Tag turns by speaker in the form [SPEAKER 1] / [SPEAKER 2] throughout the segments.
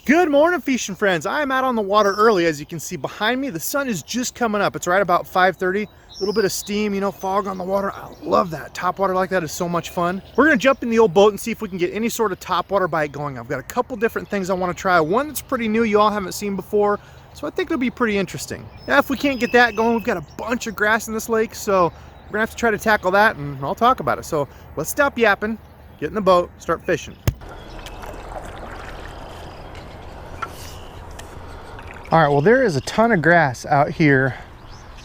[SPEAKER 1] Good morning, fishing friends. I am out on the water early. As you can see behind me, the sun is just coming up. It's right about 5:30. A little bit of steam, you know, fog on the water. I love that. Top water like that is so much fun. We're gonna jump in the old boat and see if we can get any sort of top water bite going. I've got a couple different things I want to try. One that's pretty new, you all haven't seen before, so I think it'll be pretty interesting. Now, if we can't get that going, we've got a bunch of grass in this lake, so we're gonna have to try to tackle that, and I'll talk about it. So let's stop yapping, get in the boat, start fishing. All right, well, there is a ton of grass out here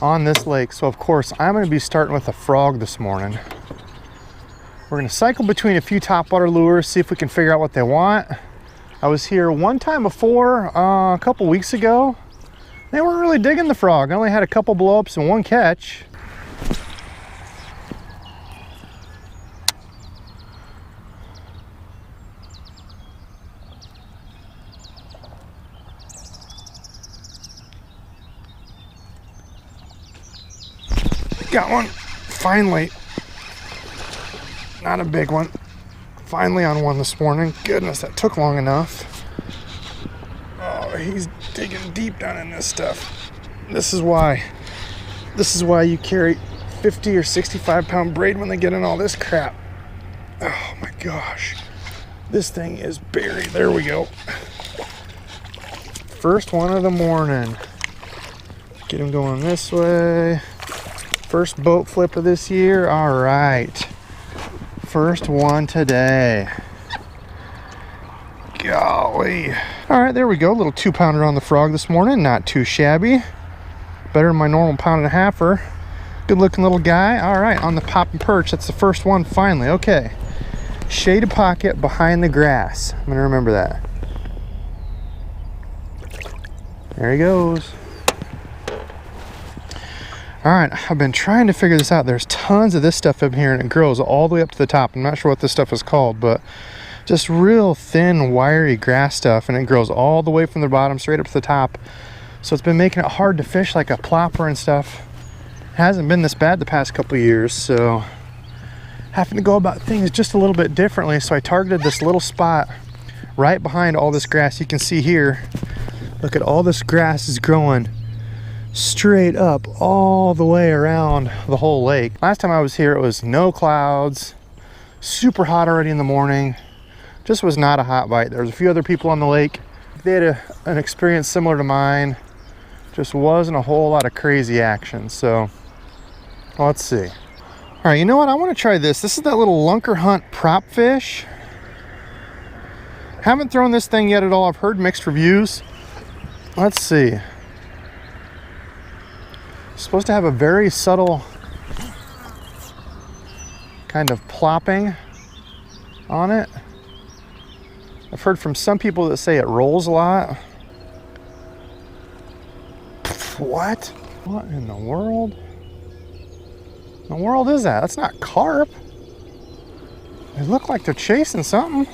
[SPEAKER 1] on this lake, so of course I'm going to be starting with a frog this morning. We're going to cycle between a few topwater lures, see if we can figure out what they want. I was here one time before, a couple weeks ago. They weren't really digging the frog. I only had a couple blow-ups and one catch. Got one, finally. Not a big one. Finally on one this morning. Goodness, that took long enough. Oh, he's digging deep down in this stuff. This is why you carry 50 or 65 pound braid when they get in all this crap. Oh my gosh. This thing is buried. There we go. First one of the morning. Get him going this way. First boat flip of this year. All right, first one today. Golly. All right, there we go. A little 2-pounder on the frog this morning. Not too shabby. Better than my normal 1.5-pounder. Good looking little guy. All right, on the pop and perch. That's the first one finally. Okay, shaded pocket behind the grass. I'm gonna remember that. There he goes. All right, I've been trying to figure this out. There's tons of this stuff up here and it grows all the way up to the top. I'm not sure what this stuff is called, but just real thin, wiry grass stuff, and it grows all the way from the bottom straight up to the top. So it's been making it hard to fish like a plopper and stuff. It hasn't been this bad the past couple of years, so having to go about things just a little bit differently. So I targeted this little spot right behind all this grass. You can see here, look at all this grass is growing straight up all the way around the whole lake. Last time I was here, it was no clouds, super hot already in the morning. Just was not a hot bite. There was a few other people on the lake. They had an experience similar to mine. Just wasn't a whole lot of crazy action. So let's see. All right, you know what? I want to try this. This is that little Lunkerhunt Propfish. Haven't thrown this thing yet at all. I've heard mixed reviews. Let's see. Supposed to have a very subtle kind of plopping on it. I've heard from some people that say it rolls a lot. What? What in the world? In the world is that? That's not carp. They look like they're chasing something.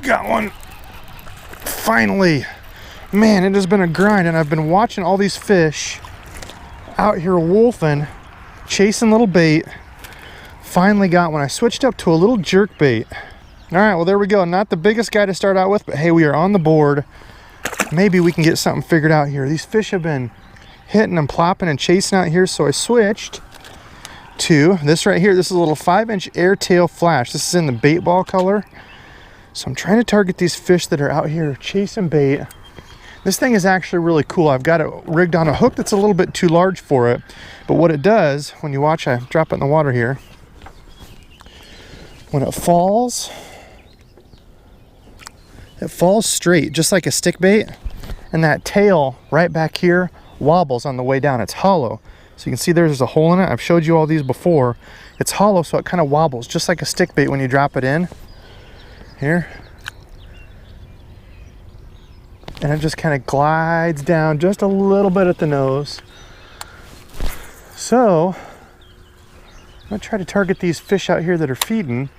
[SPEAKER 1] Got one. Finally. Man, it has been a grind, and I've been watching all these fish out here wolfing, chasing little bait. Finally got one. I switched up to a little jerk bait. All right, well, there we go. Not the biggest guy to start out with, but hey, we are on the board. Maybe we can get something figured out here. These fish have been hitting and plopping and chasing out here, so I switched to this right here. This is a little 5-inch Airtail flash. This is in the bait ball color. So I'm trying to target these fish that are out here chasing bait. This thing is actually really cool. I've got it rigged on a hook that's a little bit too large for it. But what it does, when you watch, I drop it in the water here. When it falls straight, just like a stick bait. And that tail right back here wobbles on the way down. It's hollow. So you can see there's a hole in it. I've showed you all these before. It's hollow, so it kind of wobbles, just like a stick bait when you drop it in. Here. And it just kind of glides down just a little bit at the nose. So, I'm gonna try to target these fish out here that are feeding.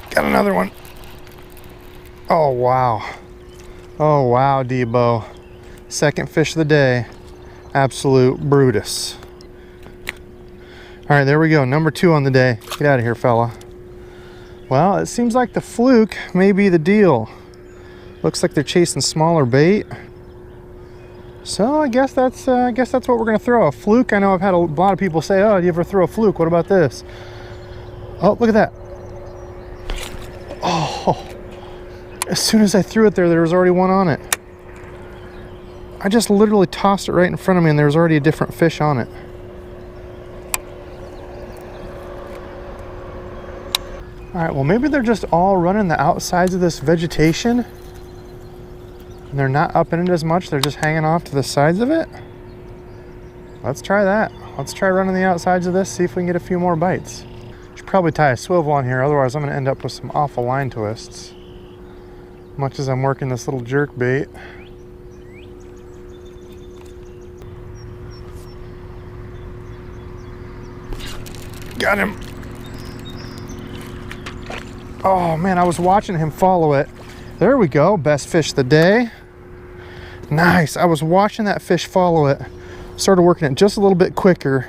[SPEAKER 1] Got another one. Oh, wow. Oh, wow, Debo. Second fish of the day. Absolute Brutus. All right, there we go. Number 2 on the day. Get out of here, fella. Well, it seems like the Fluke may be the deal. Looks like they're chasing smaller bait. So I guess that's what we're gonna throw. A Fluke. I know I've had a lot of people say, "Oh, do you ever throw a Fluke? What about this?" Oh, look at that. Oh, as soon as I threw it there was already one on it. I just literally tossed it right in front of me and there was already a different fish on it. All right, well, maybe they're just all running the outsides of this vegetation and they're not up in it as much. They're just hanging off to the sides of it. Let's try that. Let's try running the outsides of this, see if we can get a few more bites. Should probably tie a swivel on here, otherwise I'm gonna end up with some awful line twists. Much as I'm working this little jerk bait. Got him. Oh man, I was watching him follow it. There we go, best fish of the day. Nice, I was watching that fish follow it. Started working it just a little bit quicker.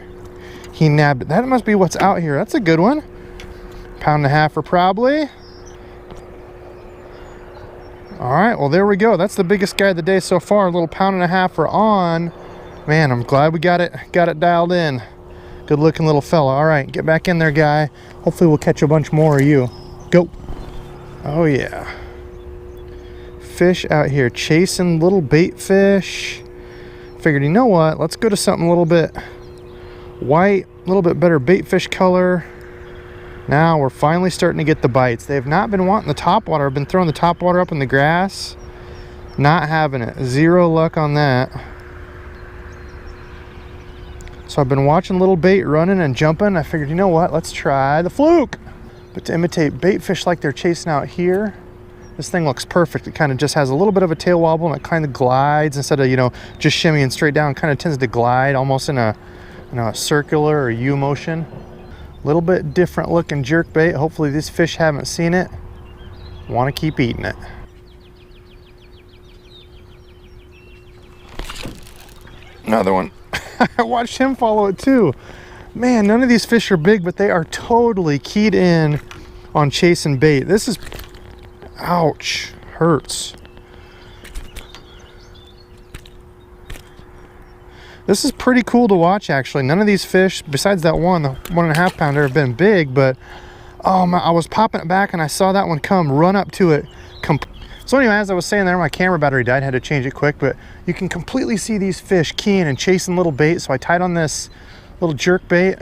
[SPEAKER 1] He nabbed it. That must be what's out here. That's a good one. £1.5 probably. All right, well, there we go. That's the biggest guy of the day so far. A little £1.5 on. Man, I'm glad we got it dialed in. Good looking little fella. All right, get back in there, guy. Hopefully we'll catch a bunch more of you. Go. Oh yeah. Fish out here chasing little bait fish. Figured, you know what? Let's go to something a little bit white, a little bit better bait fish color. Now we're finally starting to get the bites. They have not been wanting the topwater. I've been throwing the topwater up in the grass. Not having it. Zero luck on that. So I've been watching little bait running and jumping. I figured, you know what? Let's try the Fluke. But to imitate bait fish like they're chasing out here, this thing looks perfect. It kind of just has a little bit of a tail wobble and it kind of glides instead of, you know, just shimmying straight down. It kind of tends to glide almost in a, you know, a circular or U motion. A little bit different looking jerk bait. Hopefully these fish haven't seen it. Want to keep eating it. Another one. I watched him follow it too. Man, none of these fish are big, but they are totally keyed in on chasing bait. This is, ouch, hurts. This is pretty cool to watch, actually. None of these fish, besides that one, the 1.5 pounder, have been big, but oh my, I was popping it back and I saw that one come, run up to it. So anyway, as I was saying there, my camera battery died, had to change it quick, but you can completely see these fish keying and chasing little bait. So I tied on this little jerk bait.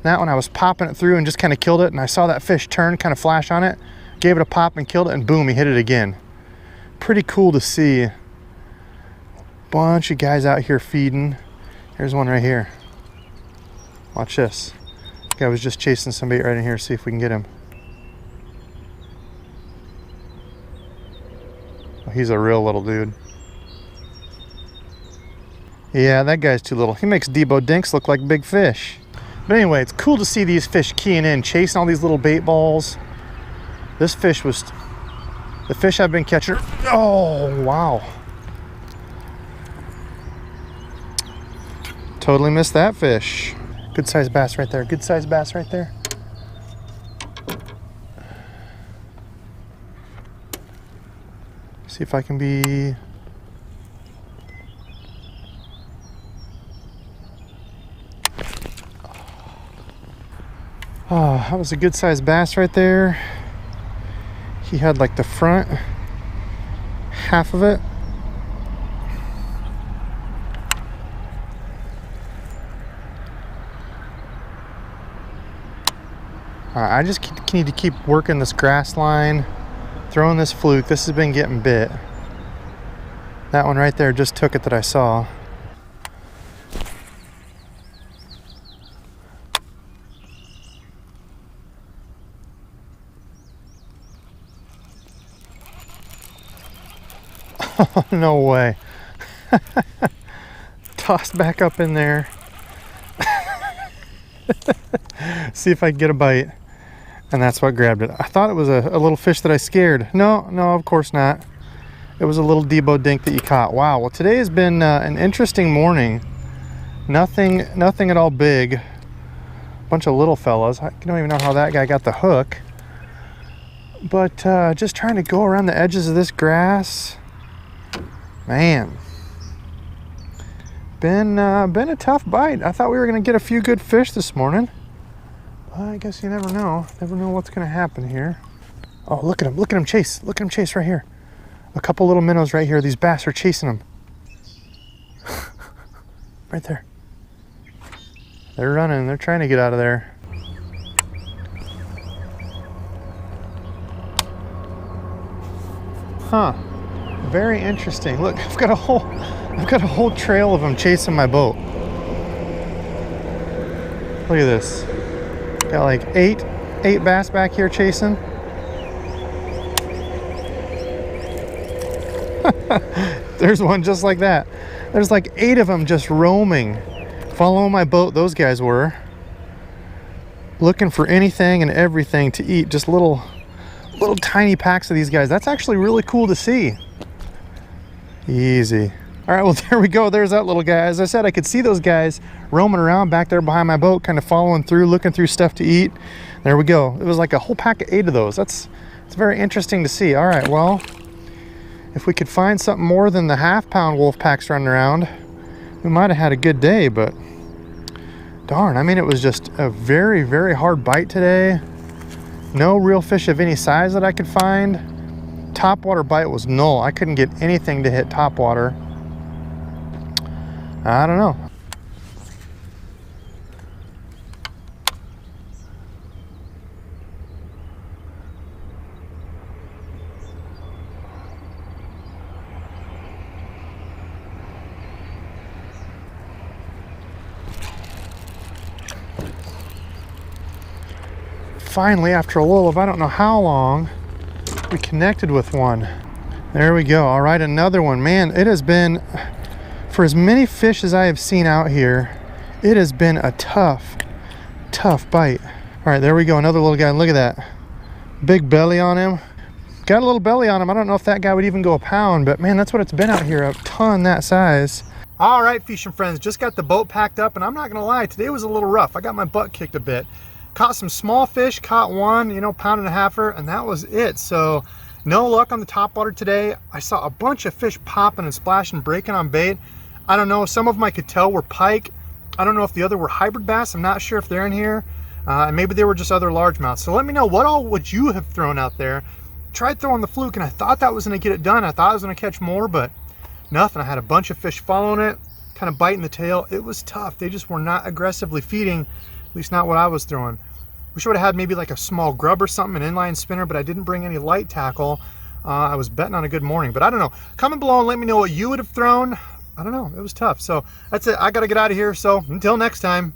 [SPEAKER 1] That one I was popping it through and just kind of killed it, and I saw that fish turn, kind of flash on it, gave it a pop and killed it, and boom, he hit it again. Pretty cool to see. Bunch of guys out here feeding. Here's one right here. Watch this. Guy was just chasing some bait right in here. See if we can get him. Oh, he's a real little dude. Yeah, that guy's too little. He makes Dinks look like big fish. But anyway, it's cool to see these fish keying in, chasing all these little bait balls. This fish was the fish I've been catching. Oh, wow. Totally missed that fish. Good sized bass right there. Good sized bass right there. See if I can be... Oh, that was a good sized bass right there. He had like the front half of it. I just need to keep working this grass line, throwing this fluke. This has been getting bit. That one right there just took it that I saw. Oh, no way. Tossed back up in there. See if I can get a bite. And that's what grabbed it. I thought it was a little fish that I scared. No, of course not. It was a little Debo dink that you caught. Wow, well today has been an interesting morning. Nothing at all big. Bunch of little fellas. I don't even know how that guy got the hook. But just trying to go around the edges of this grass. Man, been a tough bite. I thought we were gonna get a few good fish this morning. Well, I guess you never know. Never know what's gonna happen here. Oh, look at him chase. Look at him chase right here. A couple little minnows right here. These bass are chasing him. Right there. They're running. They're trying to get out of there. Huh. Very interesting. Look, I've got a whole trail of them chasing my boat. Look at this. Got like eight bass back here chasing. There's one just like that. There's like 8 of them just roaming, following my boat. Those guys were looking for anything and everything to eat. Just little tiny packs of these guys. That's actually really cool to see. Easy. All right, well, there we go. There's that little guy. As I said, I could see those guys roaming around back there behind my boat, kind of following through, looking through stuff to eat. There we go. It was like a whole pack of 8 of those. It's very interesting to see. All right, well, if we could find something more than the half-pound wolf packs running around, we might have had a good day, but darn, I mean, it was just a very, very hard bite today. No real fish of any size that I could find. Topwater bite was null. I couldn't get anything to hit topwater. I don't know. Finally, after a lull of I don't know how long, we connected with one. There we go. All right, another one. Man, it has been, for as many fish as I have seen out here, it has been a tough bite. All right, there we go. Another little guy. Look at that. Big belly on him. Got a little belly on him. I don't know if that guy would even go a pound, but man, that's what it's been out here, a ton that size. All right, fishing friends, just got the boat packed up, and I'm not gonna lie, today was a little rough. I got my butt kicked a bit. Caught some small fish, caught one, you know, pound and a halfer, and that was it. So no luck on the topwater today. I saw a bunch of fish popping and splashing, breaking on bait. I don't know, some of them I could tell were pike. I don't know if the other were hybrid bass. I'm not sure if they're in here. And maybe they were just other largemouths. So let me know, what all would you have thrown out there? Tried throwing the fluke, and I thought that was gonna get it done. I thought I was gonna catch more, but nothing. I had a bunch of fish following it, kind of biting the tail. It was tough. They just were not aggressively feeding, at least not what I was throwing. Wish I would have had maybe like a small grub or something, an inline spinner, but I didn't bring any light tackle. I was betting on a good morning, but I don't know. Comment below and let me know what you would have thrown. I don't know. It was tough. So that's it. I got to get out of here. So until next time.